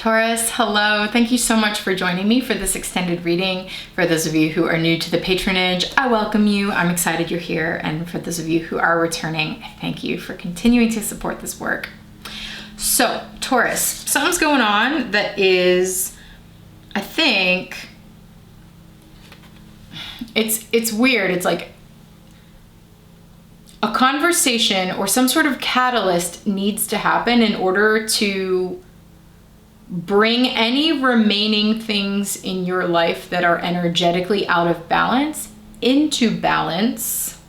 Taurus, hello. Thank you so much for joining me for this extended reading. For those of you who are new to the patronage, I welcome you. I'm excited you're here. And for those of you who are returning, I thank you for continuing to support this work. So, Taurus, something's going on that is, I think, it's weird. It's like a conversation or some sort of catalyst needs to happen in order to bring any remaining things in your life that are energetically out of balance into balance,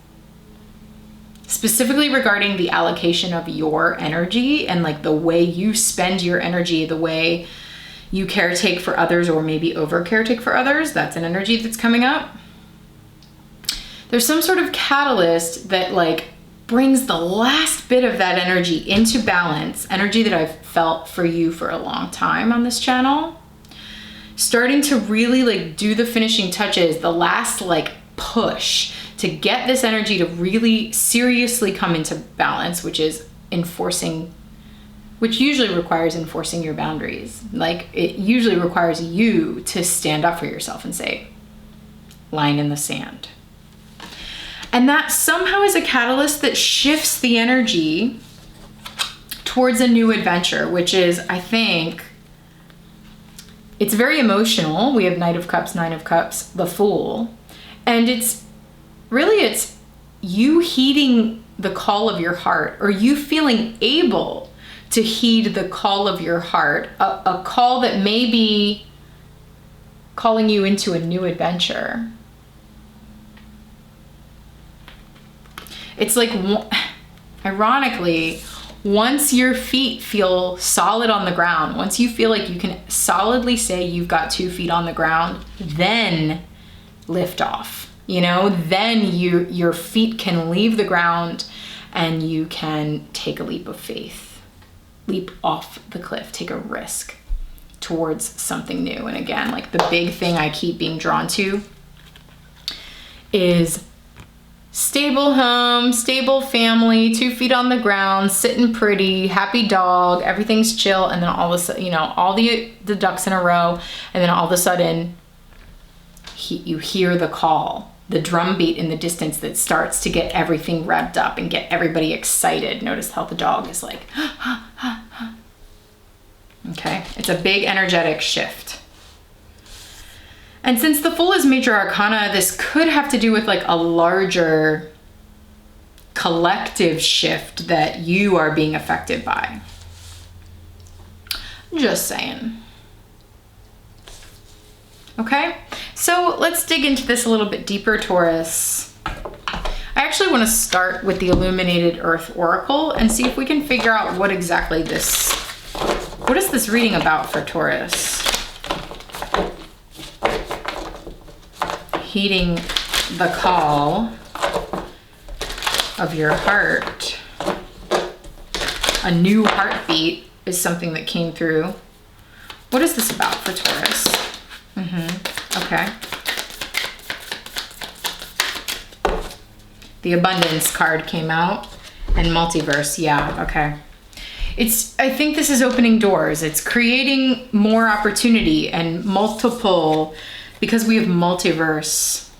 specifically regarding the allocation of your energy and like the way you spend your energy, the way you caretake for others or maybe over caretake for others. That's an energy that's coming up. There's some sort of catalyst that like brings the last bit of that energy into balance, energy that I've felt for you for a long time on this channel, starting to really like do the finishing touches, the last like push to get this energy to really seriously come into balance, which is which usually requires enforcing your boundaries. Like it usually requires you to stand up for yourself and say, line in the sand. And that somehow is a catalyst that shifts the energy towards a new adventure, which is, I think, it's very emotional. We have Knight of Cups, Nine of Cups, the Fool. And it's you heeding the call of your heart, or you feeling able to heed the call of your heart, a call that may be calling you into a new adventure. It's like, ironically, once your feet feel solid on the ground, once you feel like you can solidly say you've got 2 feet on the ground, then lift off, then your feet can leave the ground and you can take a leap of faith, leap off the cliff, take a risk towards something new. And again, like the big thing I keep being drawn to is stable home, stable family, 2 feet on the ground, sitting pretty, happy dog, everything's chill. And then all of a sudden, all the ducks in a row. And then all of a sudden you hear the call, the drum beat in the distance that starts to get everything revved up and get everybody excited. Notice how the dog is like, okay. It's a big energetic shift. And since the Fool is major arcana, this could have to do with like a larger collective shift that you are being affected by. Just saying. Okay, so let's dig into this a little bit deeper, Taurus. I actually want to start with the Illuminated Earth Oracle and see if we can figure out what is this reading about for Taurus? Heeding the call of your heart. A new heartbeat is something that came through. What is this about for Taurus? Okay. The Abundance card came out and Multiverse. Yeah, okay. I think this is opening doors. It's creating more opportunity and multiple, because we have multiverse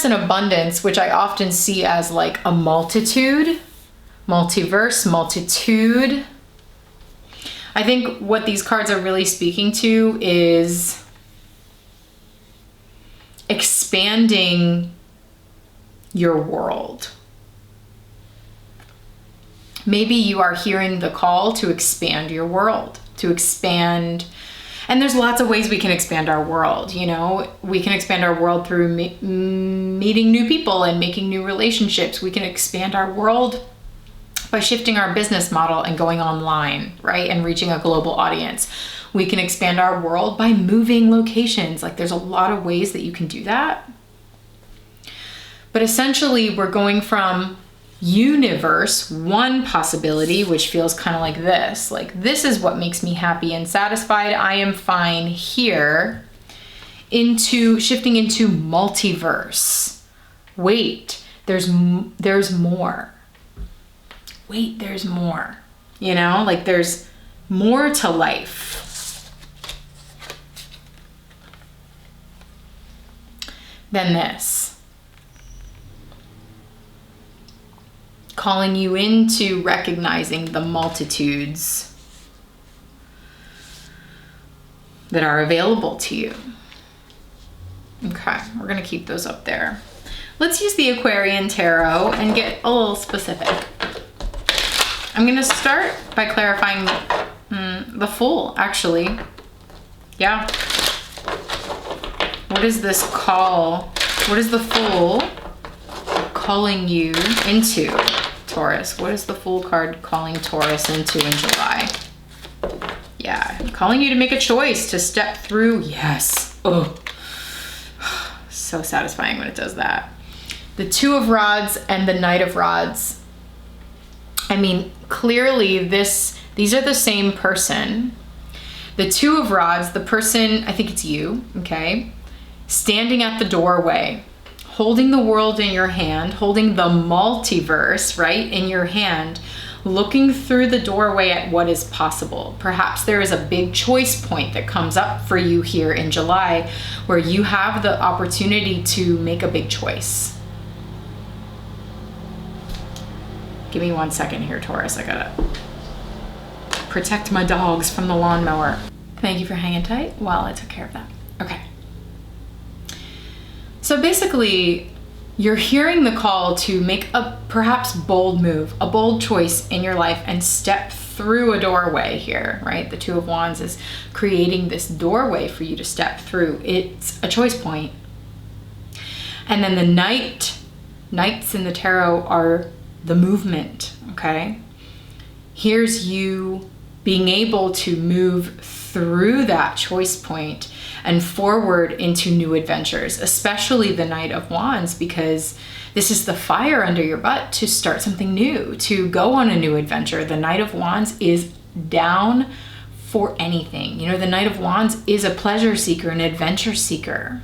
and abundance, which I often see as like a multitude, multiverse, multitude. I think what these cards are really speaking to is expanding your world. Maybe you are hearing the call to expand your world, to expand. And there's lots of ways we can expand our world, We can expand our world through meeting new people and making new relationships. We can expand our world by shifting our business model and going online, right? And reaching a global audience. We can expand our world by moving locations. Like there's a lot of ways that you can do that. But essentially we're going from universe, one possibility, which feels kind of like this. Like this is what makes me happy and satisfied. I am fine here. Into shifting into multiverse. Wait, there's more. Wait, there's more. Like there's more to life. Than this. Calling you into recognizing the multitudes that are available to you. Okay, we're gonna keep those up there. Let's use the Aquarian Tarot and get a little specific. I'm gonna start by clarifying the Fool, actually. Yeah. What is this call? What is the Fool calling you into, Taurus? What is the Fool card calling Taurus into in July? Yeah, calling you to make a choice, to step through. Yes. Oh, so satisfying when it does that. The Two of Rods and the Knight of Rods. I mean, clearly these are the same person. The Two of Rods, the person, I think it's you, okay? Standing at the doorway, holding the world in your hand, holding the multiverse, right, in your hand, looking through the doorway at what is possible. Perhaps there is a big choice point that comes up for you here in July where you have the opportunity to make a big choice. Give me 1 second here, Taurus. I gotta protect my dogs from the lawnmower. Thank you for hanging tight while I took care of that. Okay. So basically, you're hearing the call to make a perhaps bold move, a bold choice in your life and step through a doorway here, right? The Two of Wands is creating this doorway for you to step through. It's a choice point. And then the knights in the tarot are the movement, okay? Here's you being able to move through that choice point and forward into new adventures, especially the Knight of Wands, because this is the fire under your butt to start something new, to go on a new adventure. The Knight of Wands is down for anything. You know, the Knight of Wands is a pleasure seeker, an adventure seeker.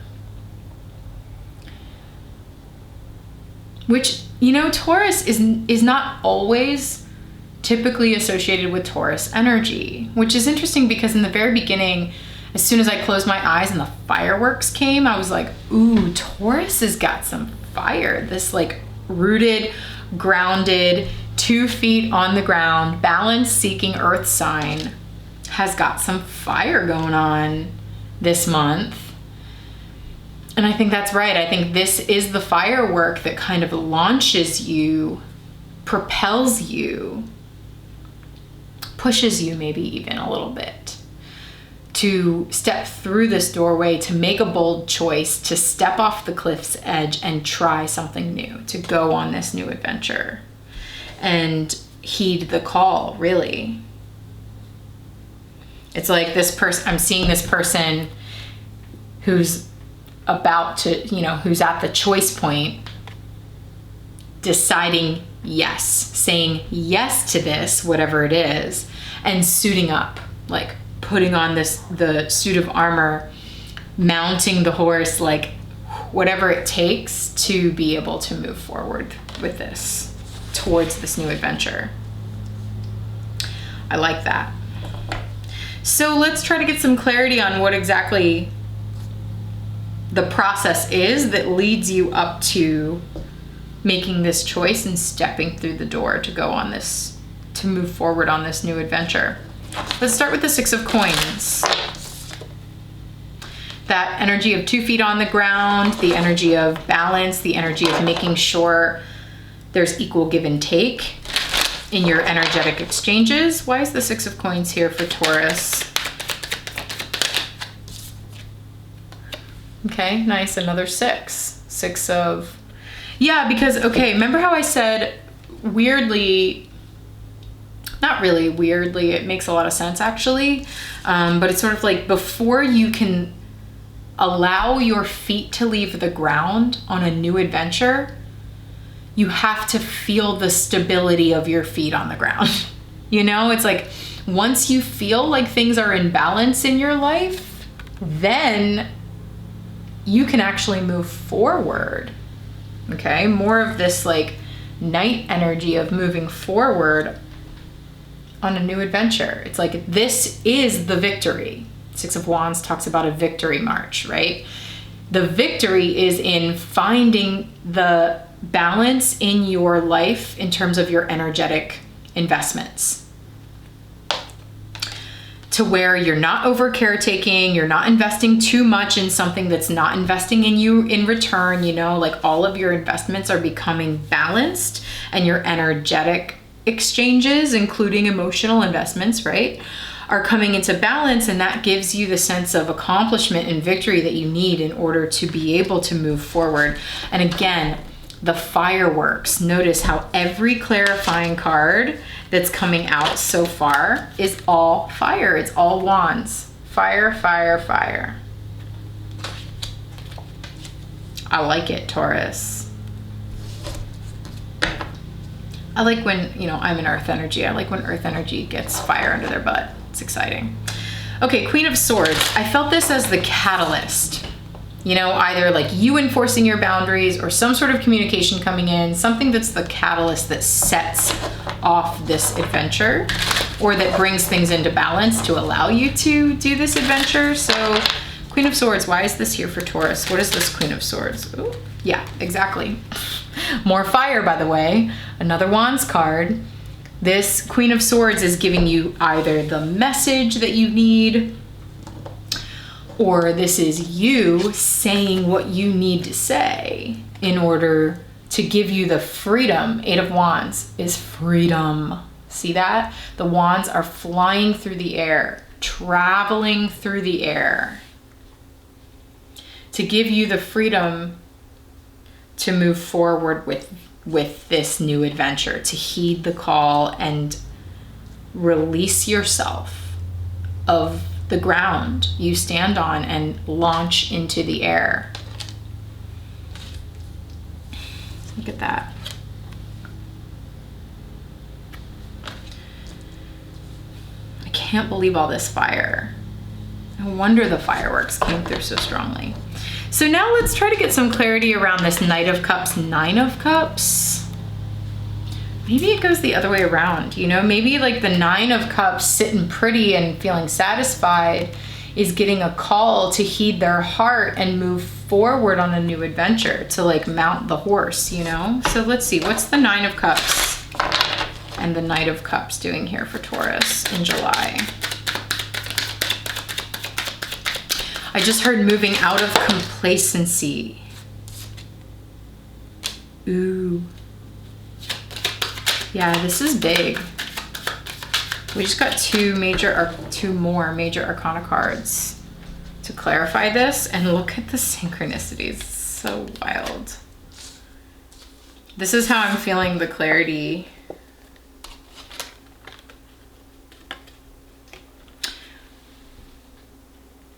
Which, you know, Taurus is not always typically associated with Taurus energy, which is interesting because in the very beginning, as soon as I closed my eyes and the fireworks came, I was like, ooh, Taurus has got some fire. This like rooted, grounded, 2 feet on the ground, balance-seeking earth sign has got some fire going on this month. And I think that's right. I think this is the firework that kind of launches you, propels you, pushes you maybe even a little bit to step through this doorway, to make a bold choice, to step off the cliff's edge and try something new, to go on this new adventure and heed the call, really. It's like this person, I'm seeing this person who's about to, you know, who's at the choice point, deciding yes, saying yes to this, whatever it is, and suiting up, like putting on the suit of armor, mounting the horse, like whatever it takes to be able to move forward with this, towards this new adventure. I like that. So let's try to get some clarity on what exactly the process is that leads you up to making this choice and stepping through the door to go on this, to move forward on this new adventure. Let's start with the Six of Coins. That energy of 2 feet on the ground, the energy of balance, the energy of making sure there's equal give and take in your energetic exchanges. Why is the Six of Coins here for Taurus? Okay, nice, another six. Six of, yeah, because, okay, remember how I said weirdly, not really weirdly, it makes a lot of sense actually, but it's sort of like before you can allow your feet to leave the ground on a new adventure, you have to feel the stability of your feet on the ground. You know, it's like once you feel like things are in balance in your life, then you can actually move forward. Okay, more of this like night energy of moving forward on a new adventure. It's like, this is the victory. Six of Wands talks about a victory march, right? The victory is in finding the balance in your life in terms of your energetic investments, to where you're not over caretaking, you're not investing too much in something that's not investing in you in return, you know, like all of your investments are becoming balanced, and your energetic exchanges, including emotional investments, right, are coming into balance, and that gives you the sense of accomplishment and victory that you need in order to be able to move forward. And again, the fireworks. Notice how every clarifying card that's coming out so far is all fire. It's all wands. Fire, fire, fire. I like it, Taurus. I like when, you know, I'm in earth energy. I like when earth energy gets fire under their butt. It's exciting. Okay, Queen of Swords. I felt this as the catalyst. You know, either like you enforcing your boundaries or some sort of communication coming in, something that's the catalyst that sets off this adventure, or that brings things into balance to allow you to do this adventure. So Queen of Swords, why is this here for Taurus? What is this Queen of Swords? Ooh, yeah, exactly. More fire, by the way. Another Wands card. This Queen of Swords is giving you either the message that you need, or this is you saying what you need to say in order to give you the freedom. Eight of Wands is freedom. See that? The wands are flying through the air, traveling through the air to give you the freedom to move forward with this new adventure, to heed the call and release yourself of the ground you stand on and launch into the air. Look at that. I can't believe all this fire. No wonder the fireworks came through so strongly. So now let's try to get some clarity around this Knight of Cups, Nine of Cups. Maybe it goes the other way around, you know? Maybe like the Nine of Cups sitting pretty and feeling satisfied is getting a call to heed their heart and move forward on a new adventure, to like mount the horse, you know? So let's see, what's the Nine of Cups and the Knight of Cups doing here for Taurus in July? I just heard moving out of complacency. Ooh. Yeah, this is big. We just got two more major arcana cards to clarify this, and look at the synchronicities. It's so wild. This is how I'm feeling the clarity.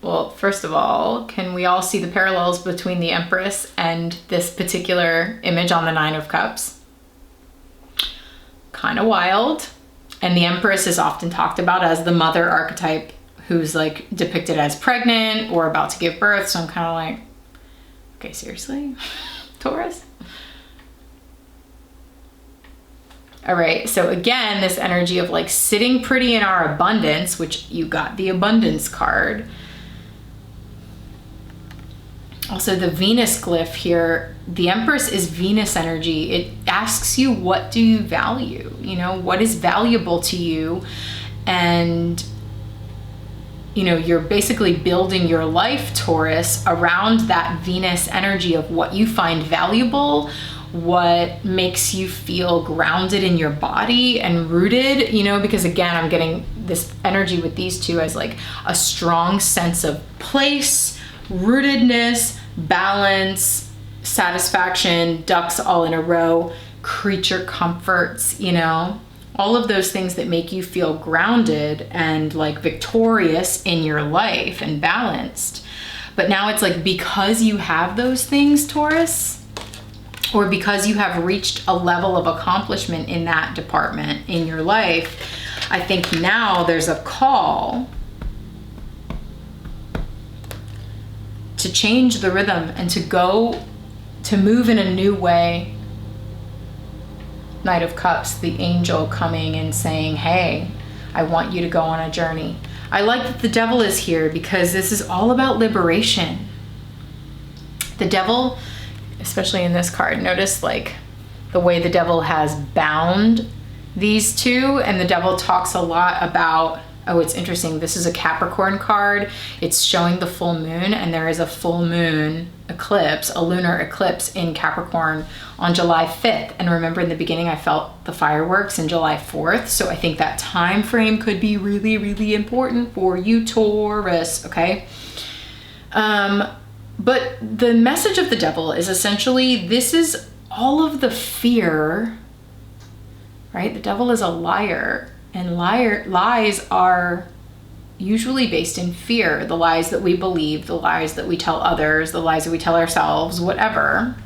Well, first of all, can we all see the parallels between the Empress and this particular image on the Nine of Cups? Kind of wild. And the Empress is often talked about as the mother archetype, who's like depicted as pregnant or about to give birth. So I'm kind of like, okay, seriously, Taurus? All right, so again, this energy of like sitting pretty in our abundance, which you got the abundance card. Also, the Venus glyph here, the Empress is Venus energy. It asks you, what do you value? You know, what is valuable to you? And, you know, you're basically building your life, Taurus, around that Venus energy of what you find valuable, what makes you feel grounded in your body and rooted, you know, because again, I'm getting this energy with these two as like a strong sense of place, rootedness, balance, satisfaction, ducks all in a row, creature comforts, you know, all of those things that make you feel grounded and like victorious in your life and balanced. But now it's like, because you have those things, Taurus, or because you have reached a level of accomplishment in that department in your life, I think now there's a call to change the rhythm and to move in a new way. Knight of Cups, the angel coming and saying, hey, I want you to go on a journey. I like that the devil is here because this is all about liberation. The devil, especially in this card, notice like the way the devil has bound these two, and the devil talks a lot about, oh, it's interesting. This is a Capricorn card. It's showing the full moon, and there is a full moon eclipse, a lunar eclipse in Capricorn on July 5th. And remember in the beginning, I felt the fireworks in July 4th. So I think that time frame could be really, really important for you, Taurus, okay? But the message of the devil is essentially, this is all of the fear, right? The devil is a liar, and lies are usually based in fear. The lies that we believe, the lies that we tell others, the lies that we tell ourselves, whatever.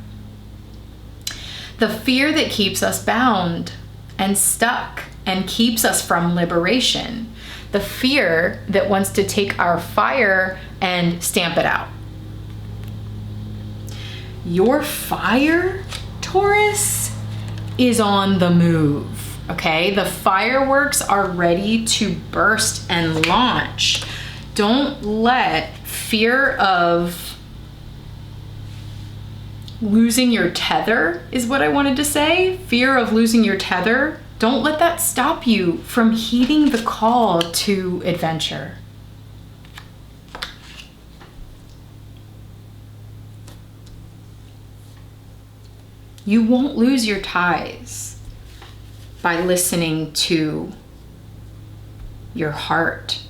The fear that keeps us bound and stuck and keeps us from liberation. The fear that wants to take our fire and stamp it out. Your fire, Taurus, is on the move, okay? The fireworks are ready to burst and launch. Don't let fear of losing your tether, is what I wanted to say. Fear of losing your tether. Don't let that stop you from heeding the call to adventure. You won't lose your ties by listening to your heart,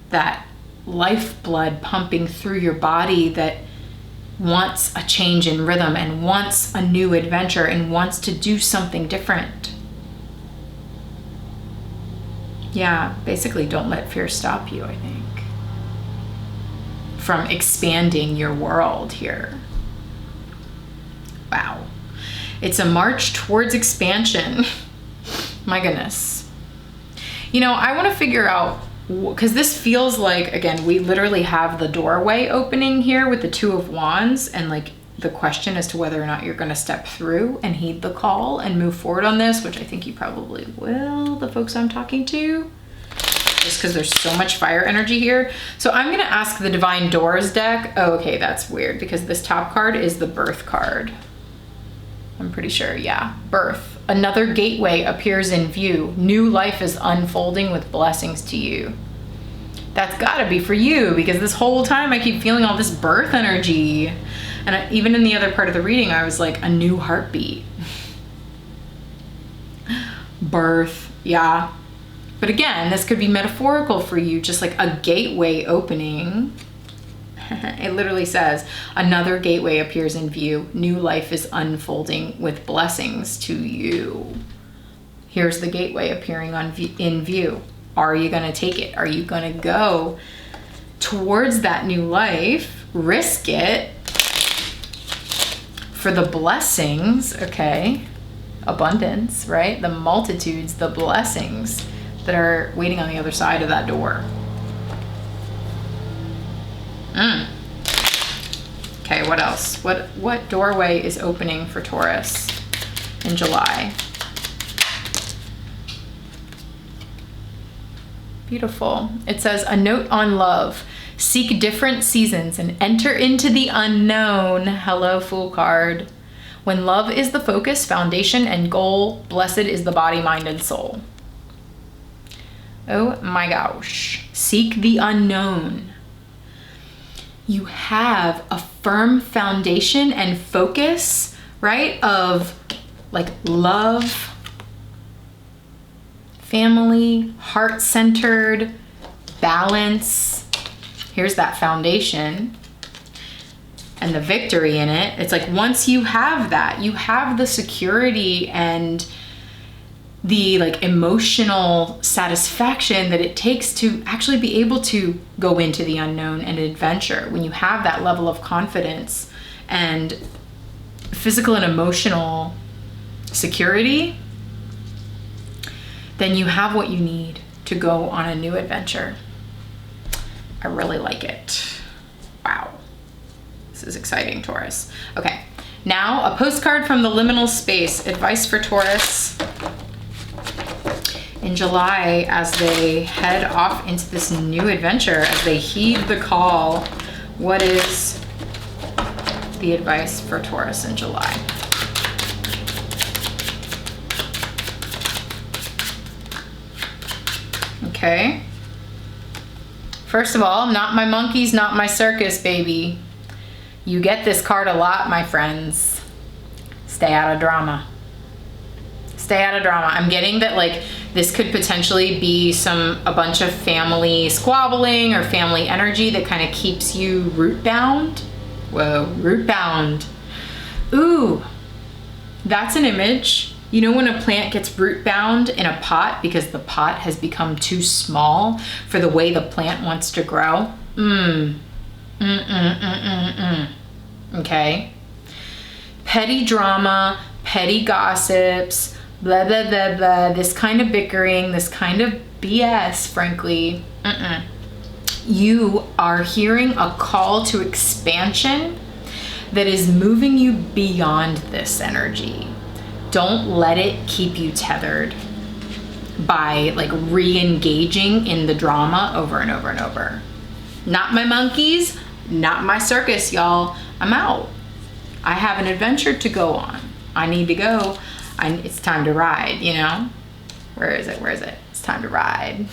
that lifeblood pumping through your body that wants a change in rhythm and wants a new adventure and wants to do something different. Yeah, basically don't let fear stop you, I think, from expanding your world here. Wow. It's a march towards expansion. My goodness. You know, I want to figure out, because this feels like, again, we literally have the doorway opening here with the Two of Wands, and like the question as to whether or not you're going to step through and heed the call and move forward on this, which I think you probably will, the folks I'm talking to, just because there's so much fire energy here. So I'm going to ask the Divine Doors deck. Oh, okay, that's weird because this top card is the Birth card. I'm pretty sure, yeah. Birth. Another gateway appears in view. New life is unfolding with blessings to you. That's gotta be for you, because this whole time I keep feeling all this birth energy. And even in the other part of the reading, I was like, a new heartbeat. Birth, yeah. But again, this could be metaphorical for you, just like a gateway opening. It literally says, another gateway appears in view. New life is unfolding with blessings to you. Here's the gateway appearing in view. Are you going to take it? Are you going to go towards that new life? Risk it for the blessings, okay? Abundance, right? The multitudes, the blessings that are waiting on the other side of that door. Okay, what else? What doorway is opening for Taurus in July? Beautiful. It says, a note on love. Seek different seasons and enter into the unknown. Hello, Fool card. When love is the focus, foundation, and goal, blessed is the body, mind, and soul. Oh my gosh. Seek the unknown. You have a firm foundation and focus, right? Of like love, family, heart-centered, balance. Here's that foundation and the victory in it. It's like once you have that, you have the security and the like emotional satisfaction that it takes to actually be able to go into the unknown and adventure. When you have that level of confidence and physical and emotional security, then you have what you need to go on a new adventure. I really like it. Wow. This is exciting, Taurus. Okay, now a postcard from the liminal space. Advice for Taurus in July as they head off into this new adventure, as they heed the call. What is the advice for Taurus in July? Okay. First of all, not my monkeys, not my circus, baby. You get this card a lot, my friends. Stay out of drama. Stay out of drama. I'm getting that like this could potentially be a bunch of family squabbling or family energy that kind of keeps you root bound. Whoa, root bound. Ooh, that's an image. You know when a plant gets root bound in a pot because the pot has become too small for the way the plant wants to grow? Okay. Petty drama, petty gossips, blah, blah, blah, blah. This kind of bickering, this kind of BS, frankly. You are hearing a call to expansion that is moving you beyond this energy. Don't let it keep you tethered by like re-engaging in the drama over and over and over. Not my monkeys, not my circus, y'all. I'm out. I have an adventure to go on. I need to go. It's time to ride, you know? Where is it? Where is it? It's time to ride.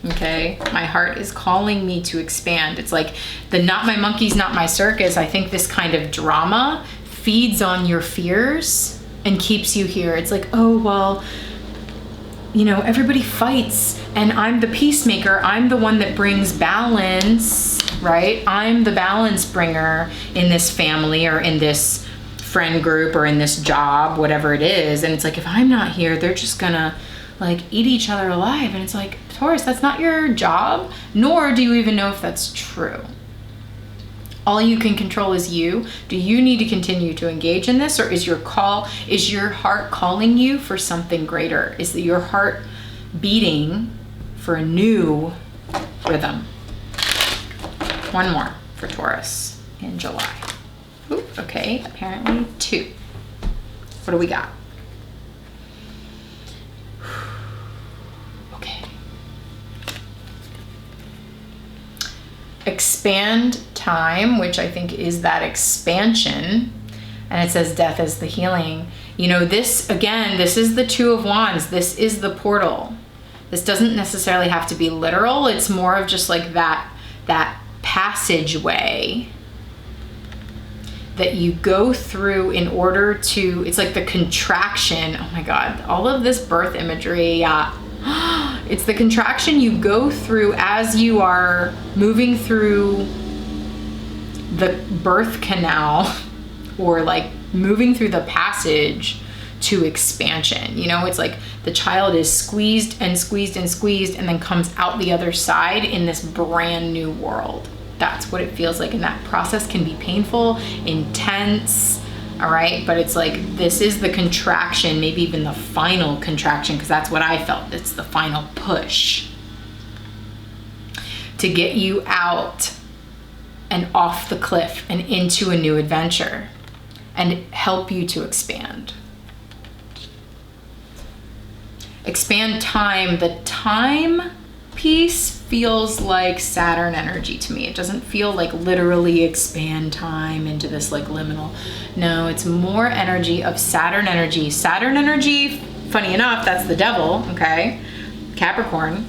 Okay, my heart is calling me to expand. It's like the not my monkeys, not my circus. I think this kind of drama feeds on your fears and keeps you here. It's like, oh, well, you know, everybody fights and I'm the peacemaker. I'm the one that brings balance, right? I'm the balance bringer in this family or in this friend group or in this job, whatever it is. And it's like, if I'm not here, they're just gonna like eat each other alive. And it's like, Taurus, that's not your job, nor do you even know if that's true. All you can control is you. Do you need to continue to engage in this, or is your heart calling you for something greater? Is your heart beating for a new rhythm? One more for Taurus in July. Ooh, okay, apparently 2. What do we got? Expand time, which I think is that expansion, and it says death is the healing. You know, this again, this is the 2 of Wands. This is the portal. This doesn't necessarily have to be literal. It's more of just like that passageway that you go through in order to, it's like the contraction. Oh my God, all of this birth imagery, yeah. It's the contraction you go through as you are moving through the birth canal, or like moving through the passage to expansion. You know, it's like the child is squeezed and squeezed and squeezed and then comes out the other side in this brand new world. That's what it feels like. And that process can be painful, intense. All right, but it's like, this is the contraction, maybe even the final contraction, because that's what I felt. It's the final push to get you out and off the cliff and into a new adventure and help you to expand. Expand time. The time piece feels like Saturn energy to me. It doesn't feel like literally expand time into this like liminal. No, it's more energy of Saturn energy. Saturn energy, funny enough, that's the devil, okay? Capricorn.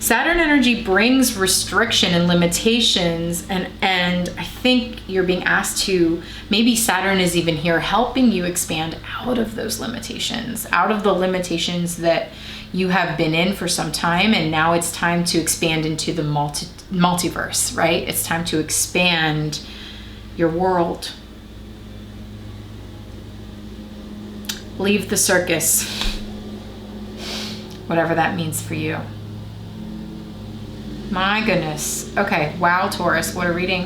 Saturn energy brings restriction and limitations, and I think you're being asked to, maybe Saturn is even here helping you expand out of those limitations, out of the limitations that you have been in for some time, and now it's time to expand into the multiverse, right? It's time to expand your world. Leave the circus, whatever that means for you. My goodness. Okay, wow, Taurus, what a reading.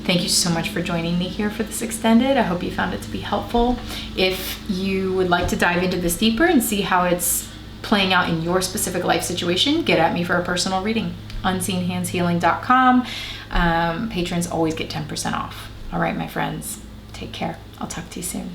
Thank you so much for joining me here for this extended. I hope you found it to be helpful. If you would like to dive into this deeper and see how it's playing out in your specific life situation, get at me for a personal reading. unseenhandshealing.com. Patrons always get 10% off. All right, my friends, take care. I'll talk to you soon.